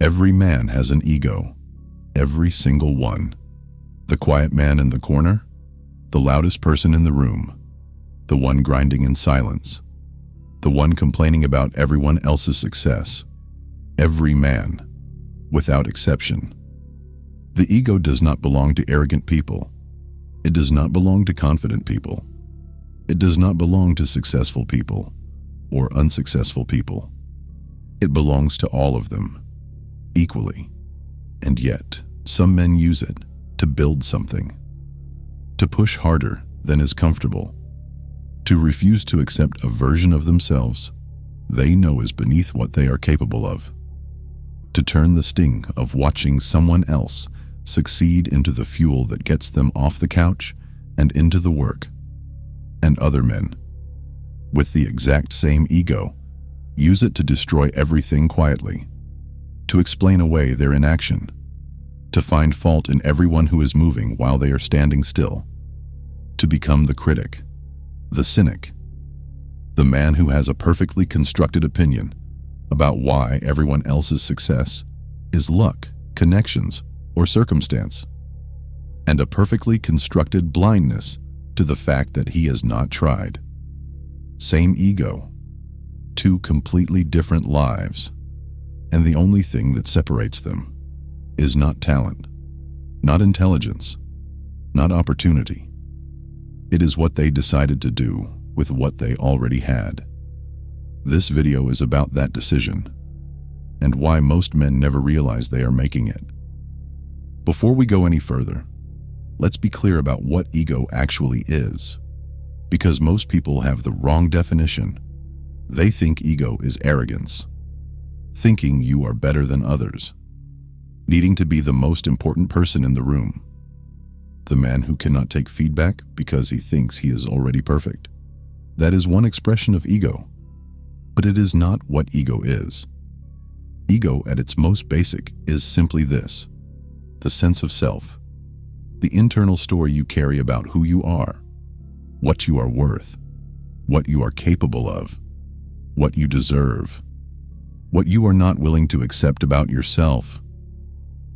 Every man has an ego. Every single one. The quiet man in the corner, the loudest person in the room, the one grinding in silence, the one complaining about everyone else's success. Every man, without exception. The ego does not belong to arrogant people. It does not belong to confident people. It does not belong to successful people or unsuccessful people. It belongs to all of them, equally. And yet, some men use it to build something, to push harder than is comfortable, to refuse to accept a version of themselves they know is beneath what they are capable of, to turn the sting of watching someone else succeed into the fuel that gets them off the couch and into the work. And other men, with the exact same ego, use it to destroy everything quietly, to explain away their inaction, to find fault in everyone who is moving while they are standing still, to become the critic, the cynic, the man who has a perfectly constructed opinion about why everyone else's success is luck, connections, or circumstance, and a perfectly constructed blindness to the fact that he has not tried. Same ego, two completely different lives, and the only thing that separates them is not talent, not intelligence, not opportunity. It is what they decided to do with what they already had. This video is about that decision, and why most men never realize they are making it. Before we go any further, let's be clear about what ego actually is, because most people have the wrong definition. They think ego is arrogance, thinking you are better than others, needing to be the most important person in the room, the man who cannot take feedback because he thinks he is already perfect. That is one expression of ego, but it is not what ego is. Ego at its most basic is simply this: the sense of self, the internal story you carry about who you are, what you are worth, what you are capable of, what you deserve, what you are not willing to accept about yourself.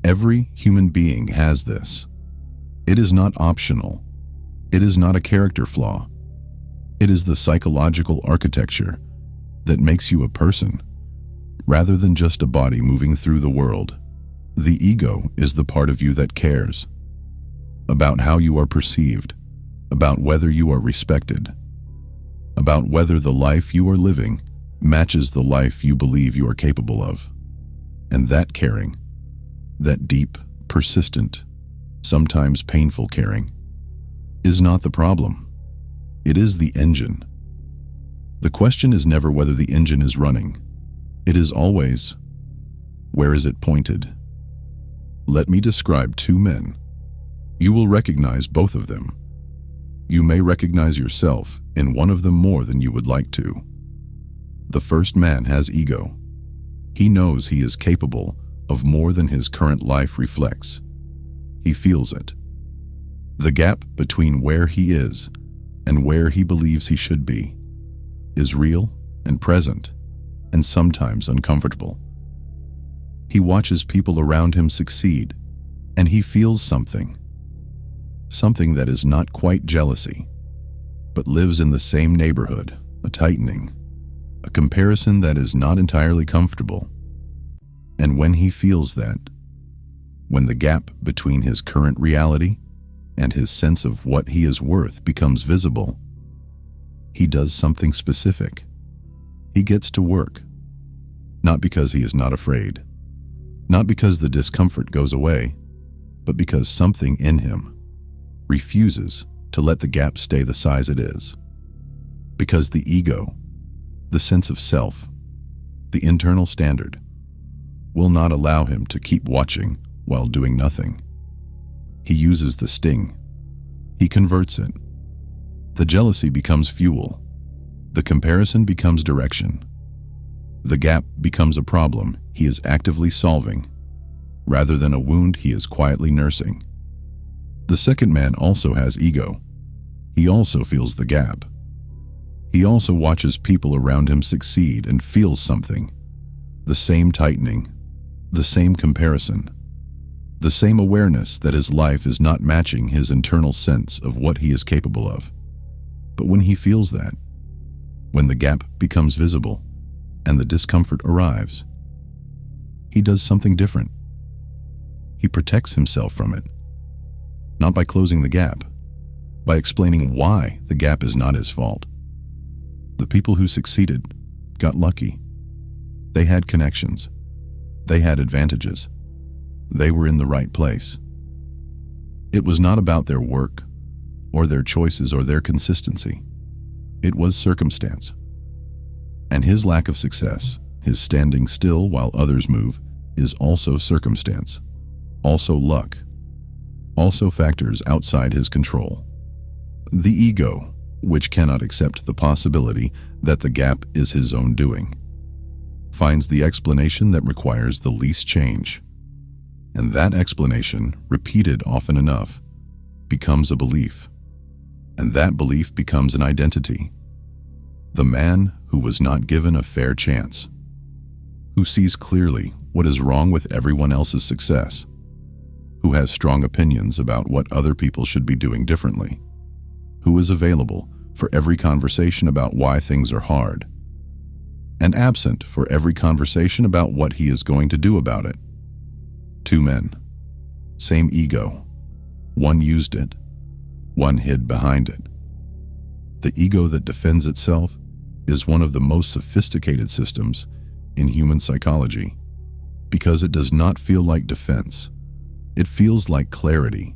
Every human being has this. It is not optional. It is not a character flaw. It is the psychological architecture that makes you a person, rather than just a body moving through the world. The ego is the part of you that cares about how you are perceived, about whether you are respected, about whether the life you are living matches the life you believe you are capable of. And that caring, that deep, persistent, sometimes painful caring, is not the problem. It is the engine. The question is never whether the engine is running. It is always, where is it pointed? Let me describe two men. You will recognize both of them. You may recognize yourself in one of them more than you would like to. The first man has ego. He knows he is capable of more than his current life reflects. He feels it. The gap between where he is and where he believes he should be is real and present, and sometimes uncomfortable. He watches people around him succeed, and he feels something that is not quite jealousy, but lives in the same neighborhood, a tightening, a comparison that is not entirely comfortable. And when he feels that, when the gap between his current reality and his sense of what he is worth becomes visible, he does something specific. He gets to work, not because he is not afraid, not because the discomfort goes away, but because something in him refuses to let the gap stay the size it is. Because the ego, the sense of self, the internal standard, will not allow him to keep watching while doing nothing. He uses the sting. He converts it. The jealousy becomes fuel. The comparison becomes direction. The gap becomes a problem he is actively solving, rather than a wound he is quietly nursing. The second man also has ego. He also feels the gap. He also watches people around him succeed and feels something, the same tightening, the same comparison, the same awareness that his life is not matching his internal sense of what he is capable of. But when he feels that, when the gap becomes visible and the discomfort arrives, he does something different. He protects himself from it, not by closing the gap, by explaining why the gap is not his fault. The people who succeeded got lucky. They had connections. They had advantages. They were in the right place. It was not about their work, or their choices, or their consistency. It was circumstance. And his lack of success, his standing still while others move, is also circumstance, also luck, also factors outside his control. The ego, which cannot accept the possibility that the gap is his own doing, finds the explanation that requires the least change. And that explanation, repeated often enough, becomes a belief. And that belief becomes an identity. The man who was not given a fair chance, who sees clearly what is wrong with everyone else's success, who has strong opinions about what other people should be doing differently, who is available for every conversation about why things are hard, and absent for every conversation about what he is going to do about it. Two men, same ego. One used it, one hid behind it. The ego that defends itself is one of the most sophisticated systems in human psychology because it does not feel like defense. It feels like clarity.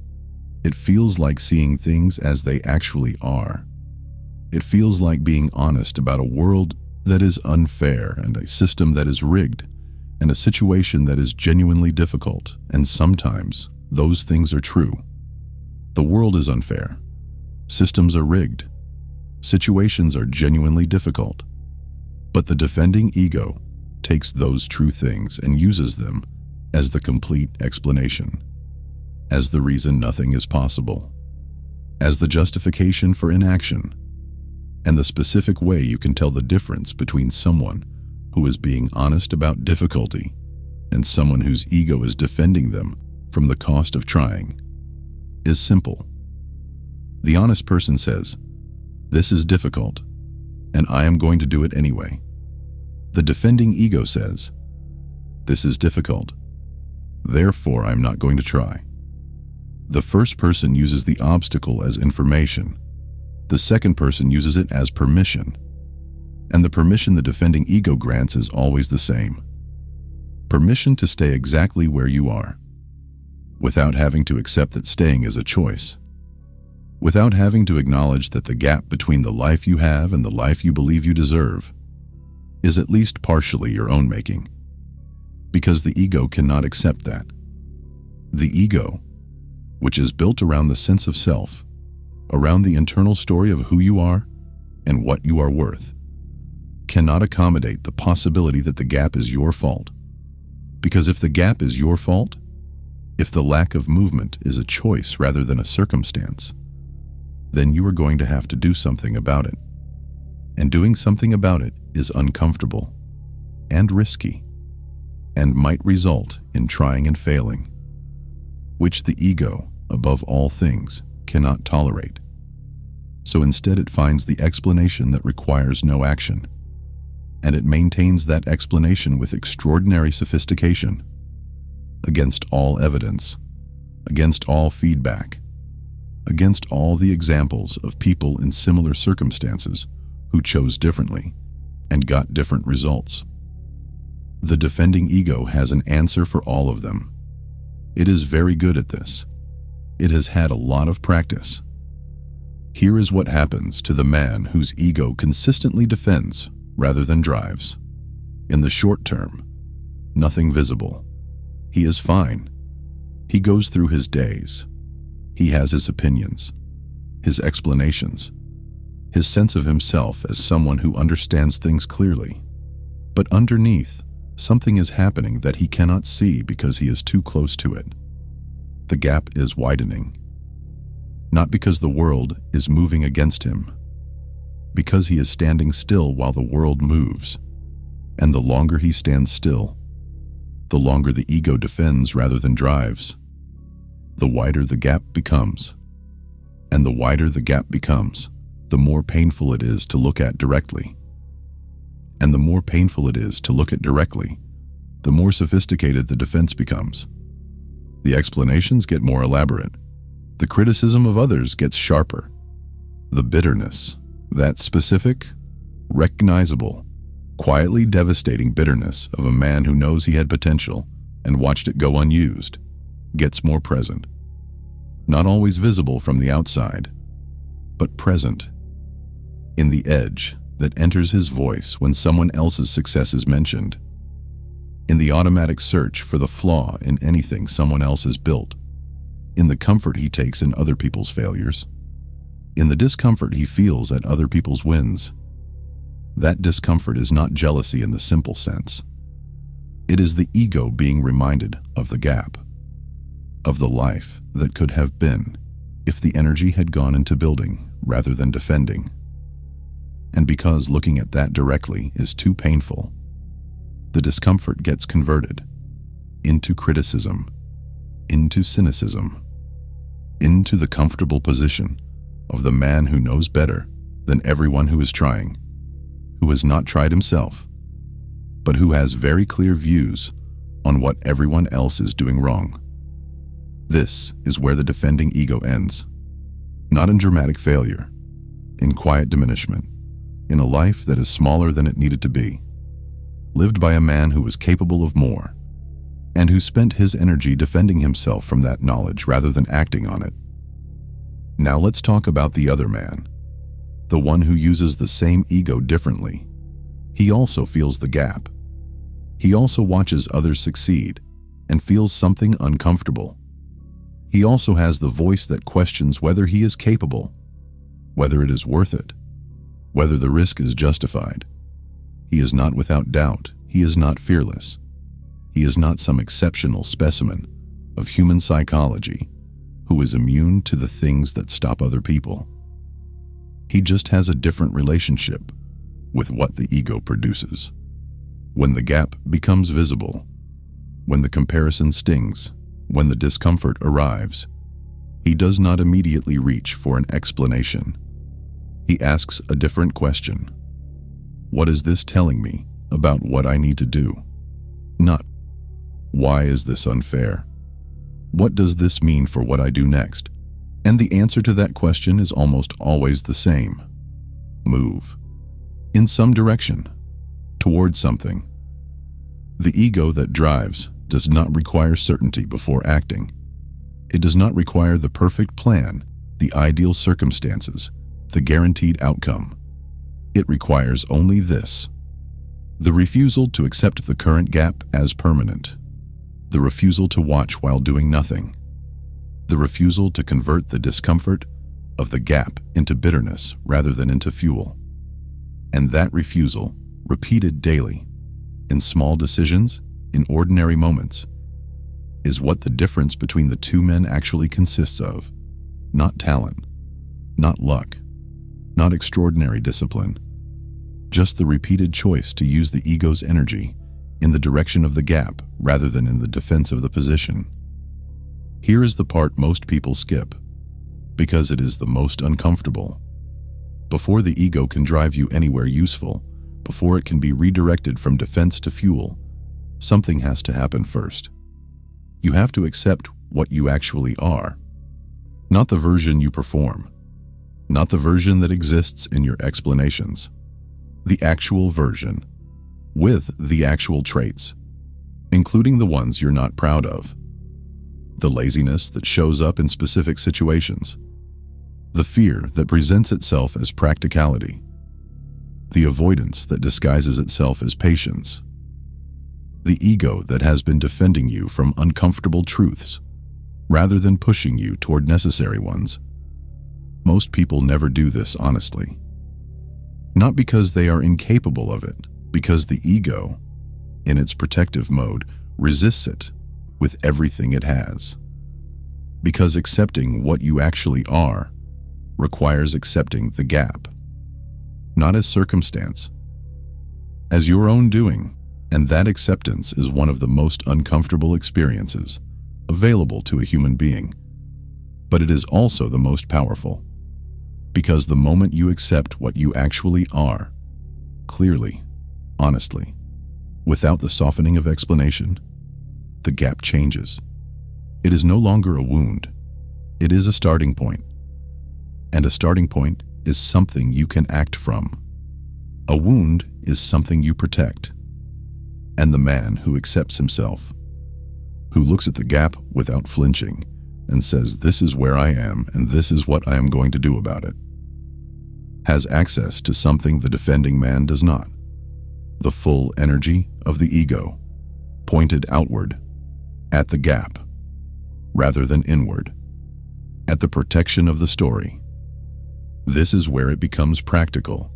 It feels like seeing things as they actually are. It feels like being honest about a world that is unfair and a system that is rigged and a situation that is genuinely difficult, and sometimes those things are true. The world is unfair. Systems are rigged. Situations are genuinely difficult. But the defending ego takes those true things and uses them as the complete explanation, as the reason nothing is possible, as the justification for inaction, and the specific way you can tell the difference between someone who is being honest about difficulty and someone whose ego is defending them from the cost of trying is simple. The honest person says, "This is difficult, and I am going to do it anyway." The defending ego says, "This is difficult, therefore I'm not going to try." The first person uses the obstacle as information. The second person uses it as permission. And the permission the defending ego grants is always the same. Permission to stay exactly where you are, without having to accept that staying is a choice, without having to acknowledge that the gap between the life you have and the life you believe you deserve is at least partially your own making, because the ego cannot accept that. The ego, which is built around the sense of self, around the internal story of who you are and what you are worth, cannot accommodate the possibility that the gap is your fault. Because if the gap is your fault, if the lack of movement is a choice rather than a circumstance, then you are going to have to do something about it. And doing something about it is uncomfortable and risky and might result in trying and failing, which the ego, above all things, cannot tolerate. So instead it finds the explanation that requires no action, and it maintains that explanation with extraordinary sophistication, against all evidence, against all feedback, against all the examples of people in similar circumstances who chose differently and got different results. The defending ego has an answer for all of them. It is very good at this. It has had a lot of practice. Here is what happens to the man whose ego consistently defends rather than drives. In the short term, nothing visible. He is fine. He goes through his days. He has his opinions, his explanations, his sense of himself as someone who understands things clearly. But underneath, something is happening that he cannot see because he is too close to it. The gap is widening. Not because the world is moving against him, because he is standing still while the world moves. And the longer he stands still, the longer the ego defends rather than drives, the wider the gap becomes. And the wider the gap becomes, the more painful it is to look at directly. And the more painful it is to look at directly, the more sophisticated the defense becomes. The explanations get more elaborate. The criticism of others gets sharper. The bitterness, that specific, recognizable, quietly devastating bitterness of a man who knows he had potential and watched it go unused, gets more present. Not always visible from the outside, but present in the edge that enters his voice when someone else's success is mentioned, in the automatic search for the flaw in anything someone else has built, in the comfort he takes in other people's failures, in the discomfort he feels at other people's wins. That discomfort is not jealousy in the simple sense. It is the ego being reminded of the gap, of the life that could have been if the energy had gone into building rather than defending. And because looking at that directly is too painful, the discomfort gets converted into criticism, into cynicism, into the comfortable position of the man who knows better than everyone who is trying, who has not tried himself, but who has very clear views on what everyone else is doing wrong. This is where the defending ego ends, not in dramatic failure, in quiet diminishment, in a life that is smaller than it needed to be, lived by a man who was capable of more, and who spent his energy defending himself from that knowledge rather than acting on it. Now let's talk about the other man, the one who uses the same ego differently. He also feels the gap. He also watches others succeed and feels something uncomfortable. He also has the voice that questions whether he is capable, whether it is worth it, whether the risk is justified. He is not without doubt. He is not fearless. He is not some exceptional specimen of human psychology who is immune to the things that stop other people. He just has a different relationship with what the ego produces. When the gap becomes visible, when the comparison stings, when the discomfort arrives, he does not immediately reach for an explanation. He asks a different question. What is this telling me about what I need to do? Not, why is this unfair? What does this mean for what I do next? And the answer to that question is almost always the same. Move. In some direction. Toward something. The ego that drives does not require certainty before acting. It does not require the perfect plan, the ideal circumstances, the guaranteed outcome. It requires only this: the refusal to accept the current gap as permanent, the refusal to watch while doing nothing, the refusal to convert the discomfort of the gap into bitterness rather than into fuel. And that refusal, repeated daily, in small decisions, in ordinary moments, is what the difference between the two men actually consists of. Not talent, not luck, not extraordinary discipline, just the repeated choice to use the ego's energy in the direction of the gap rather than in the defense of the position. Here is the part most people skip, because it is the most uncomfortable. Before the ego can drive you anywhere useful, before it can be redirected from defense to fuel, something has to happen first. You have to accept what you actually are, not the version you perform, not the version that exists in your explanations, the actual version, with the actual traits, including the ones you're not proud of, the laziness that shows up in specific situations, the fear that presents itself as practicality, the avoidance that disguises itself as patience, the ego that has been defending you from uncomfortable truths rather than pushing you toward necessary ones. Most people never do this honestly. Not because they are incapable of it, because the ego, in its protective mode, resists it with everything it has. Because accepting what you actually are requires accepting the gap, not as circumstance, as your own doing, And that acceptance is one of the most uncomfortable experiences available to a human being. But it is also the most powerful. Because the moment you accept what you actually are, clearly, honestly, without the softening of explanation, the gap changes. It is no longer a wound. It is a starting point. And a starting point is something you can act from. A wound is something you protect. And the man who accepts himself, who looks at the gap without flinching and says, "This is where I am and this is what I am going to do about it," has access to something the defending man does not. The full energy of the ego, pointed outward, at the gap, rather than inward, at the protection of the story. This is where it becomes practical,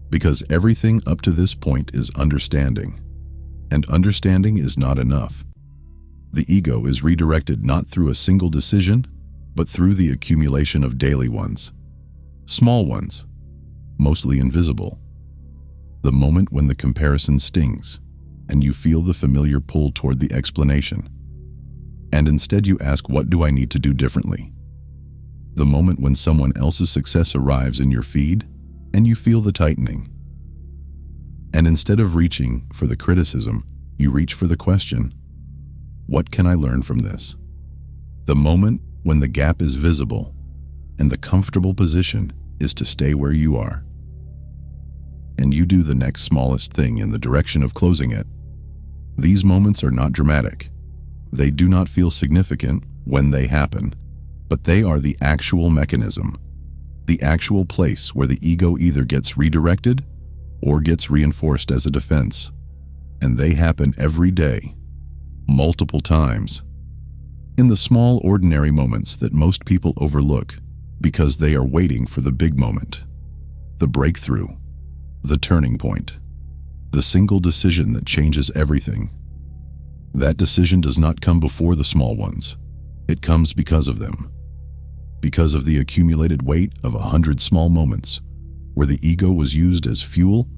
because everything up to this point is understanding, and understanding is not enough. The ego is redirected not through a single decision, but through the accumulation of daily ones, small ones, mostly invisible. The moment when the comparison stings, and you feel the familiar pull toward the explanation, and instead you ask, "What do I need to do differently?" The moment when someone else's success arrives in your feed, and you feel the tightening. And instead of reaching for the criticism, you reach for the question, "What can I learn from this?" The moment when the gap is visible, and the comfortable position is to stay where you are, and you do the next smallest thing in the direction of closing it. These moments are not dramatic. They do not feel significant when they happen, but they are the actual mechanism, the actual place where the ego either gets redirected or gets reinforced as a defense. And they happen every day, multiple times, in the small ordinary moments that most people overlook because they are waiting for the big moment, the breakthrough, the turning point, the single decision that changes everything. That decision does not come before the small ones. It comes because of them. Because of the accumulated weight of 100 small moments where the ego was used as fuel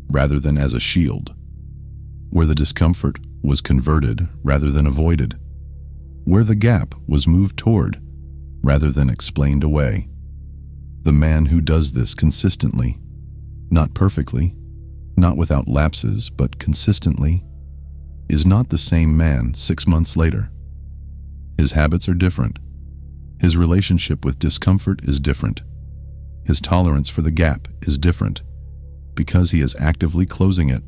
rather than as a shield, where the discomfort was converted rather than avoided, where the gap was moved toward rather than explained away. The man who does this consistently, not perfectly, not without lapses, but consistently, is not the same man 6 months later. His habits are different. His relationship with discomfort is different. His tolerance for the gap is different because he is actively closing it.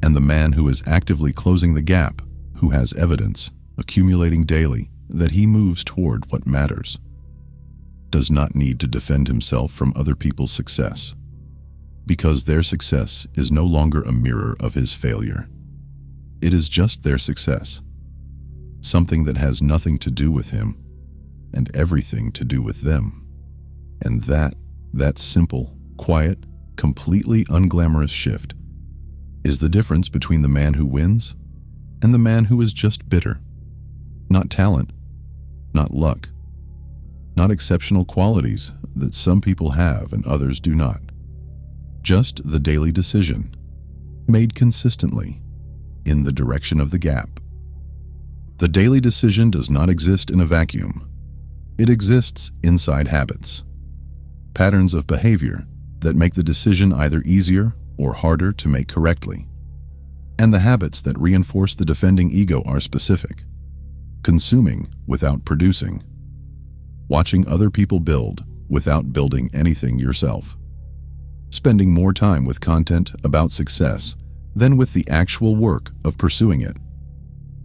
And the man who is actively closing the gap, who has evidence, accumulating daily, that he moves toward what matters, does not need to defend himself from other people's success, because their success is no longer a mirror of his failure. It is just their success, something that has nothing to do with him and everything to do with them. And that simple, quiet, completely unglamorous shift is the difference between the man who wins and the man who is just bitter. Not talent, not luck, not exceptional qualities that some people have and others do not. Just the daily decision, made consistently, in the direction of the gap. The daily decision does not exist in a vacuum. It exists inside habits, patterns of behavior that make the decision either easier or harder to make correctly. And the habits that reinforce the defending ego are specific: consuming without producing, watching other people build without building anything yourself, spending more time with content about success than with the actual work of pursuing it,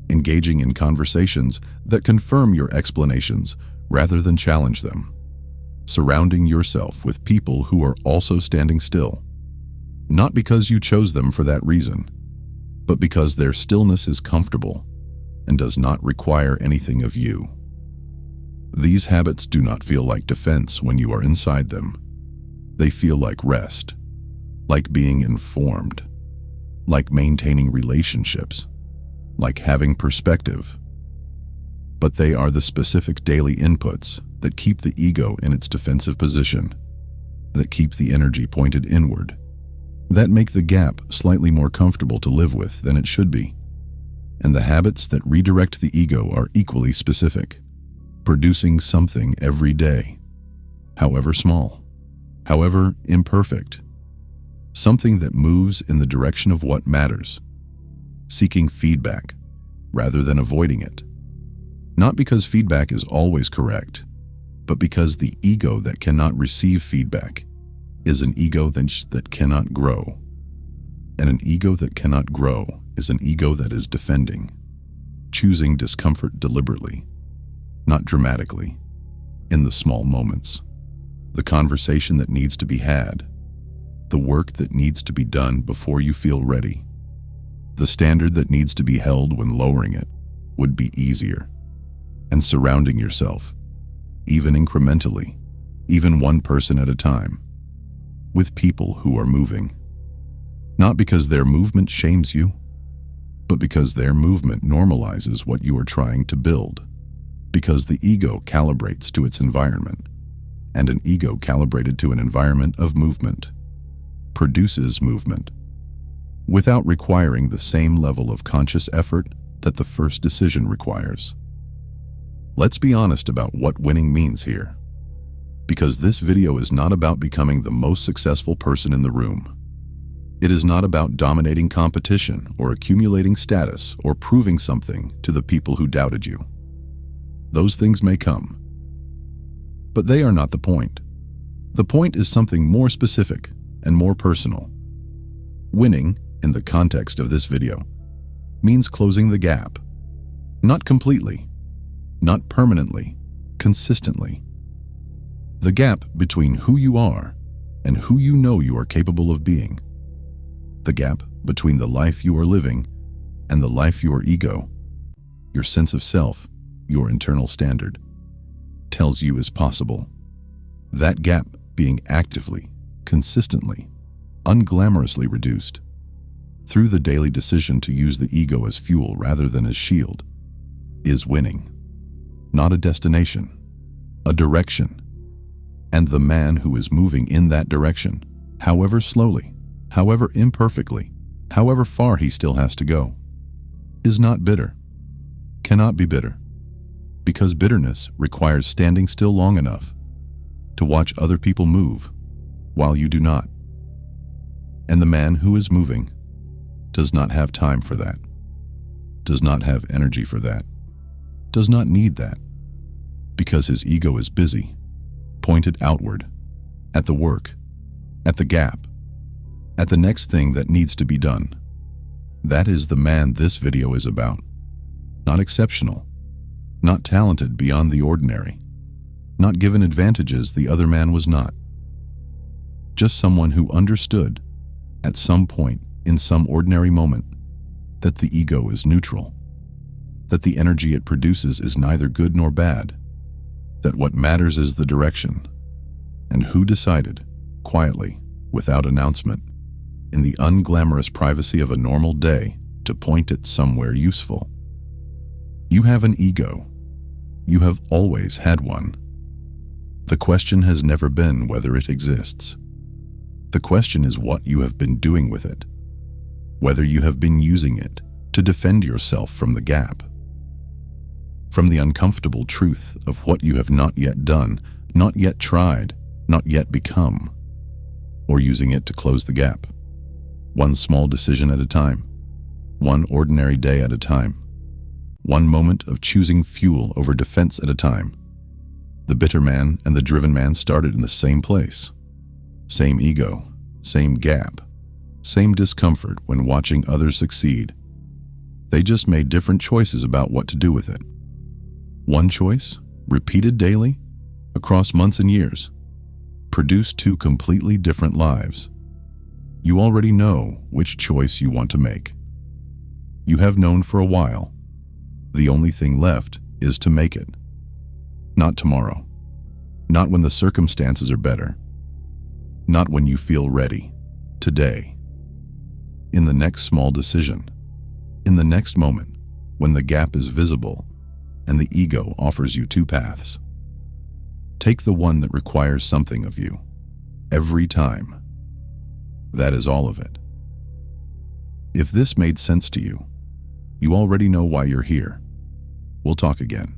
engaging in conversations that confirm your explanations rather than challenge them, surrounding yourself with people who are also standing still, not because you chose them for that reason, but because their stillness is comfortable and does not require anything of you. These habits do not feel like defense when you are inside them. They feel like rest, like being informed, like maintaining relationships, like having perspective. But they are the specific daily inputs that keep the ego in its defensive position, that keep the energy pointed inward, that make the gap slightly more comfortable to live with than it should be. And the habits that redirect the ego are equally specific, producing something every day, however small, however imperfect, something that moves in the direction of what matters, seeking feedback rather than avoiding it. Not because feedback is always correct, but because the ego that cannot receive feedback is an ego that cannot grow. And an ego that cannot grow is an ego that is defending, choosing discomfort deliberately, not dramatically, in the small moments. The conversation that needs to be had, the work that needs to be done before you feel ready, the standard that needs to be held when lowering it would be easier. And surrounding yourself, even incrementally, even one person at a time, with people who are moving. Not because their movement shames you, but because their movement normalizes what you are trying to build. Because the ego calibrates to its environment, and an ego calibrated to an environment of movement produces movement, without requiring the same level of conscious effort that the first decision requires. Let's be honest about what winning means here, because this video is not about becoming the most successful person in the room. It is not about dominating competition or accumulating status or proving something to the people who doubted you. Those things may come, but they are not the point. The point is something more specific and more personal. Winning, in the context of this video, means closing the gap, not completely, not permanently, consistently. The gap between who you are and who you know you are capable of being. The gap between the life you are living and the life your ego, your sense of self, your internal standard, tells you is possible. That gap being actively, consistently, unglamorously reduced through the daily decision to use the ego as fuel rather than as shield is winning. Not a destination, a direction. And the man who is moving in that direction, however slowly, however imperfectly, however far he still has to go, is not bitter, cannot be bitter, because bitterness requires standing still long enough to watch other people move while you do not. And the man who is moving does not have time for that, does not have energy for that, does not need that, because his ego is busy, pointed outward, at the work, at the gap, at the next thing that needs to be done. That is the man this video is about. Not exceptional, not talented beyond the ordinary, not given advantages the other man was not. Just someone who understood, at some point in some ordinary moment, that the ego is neutral, that the energy it produces is neither good nor bad, that what matters is the direction, and who decided, quietly, without announcement, in the unglamorous privacy of a normal day, to point it somewhere useful. You have an ego. You have always had one. The question has never been whether it exists. The question is what you have been doing with it, whether you have been using it to defend yourself from the gap, from the uncomfortable truth of what you have not yet done, not yet tried, not yet become, or using it to close the gap. One small decision at a time, one ordinary day at a time, one moment of choosing fuel over defense at a time. The bitter man and the driven man started in the same place. Same ego, same gap, same discomfort when watching others succeed. They just made different choices about what to do with it. One choice, repeated daily, across months and years, produced two completely different lives. You already know which choice you want to make. You have known for a while. The only thing left is to make it. Not tomorrow. Not when the circumstances are better. Not when you feel ready. Today. In the next small decision. In the next moment, when the gap is visible and the ego offers you two paths. Take the one that requires something of you. Every time. That is all of it. If this made sense to you, you already know why you're here. We'll talk again.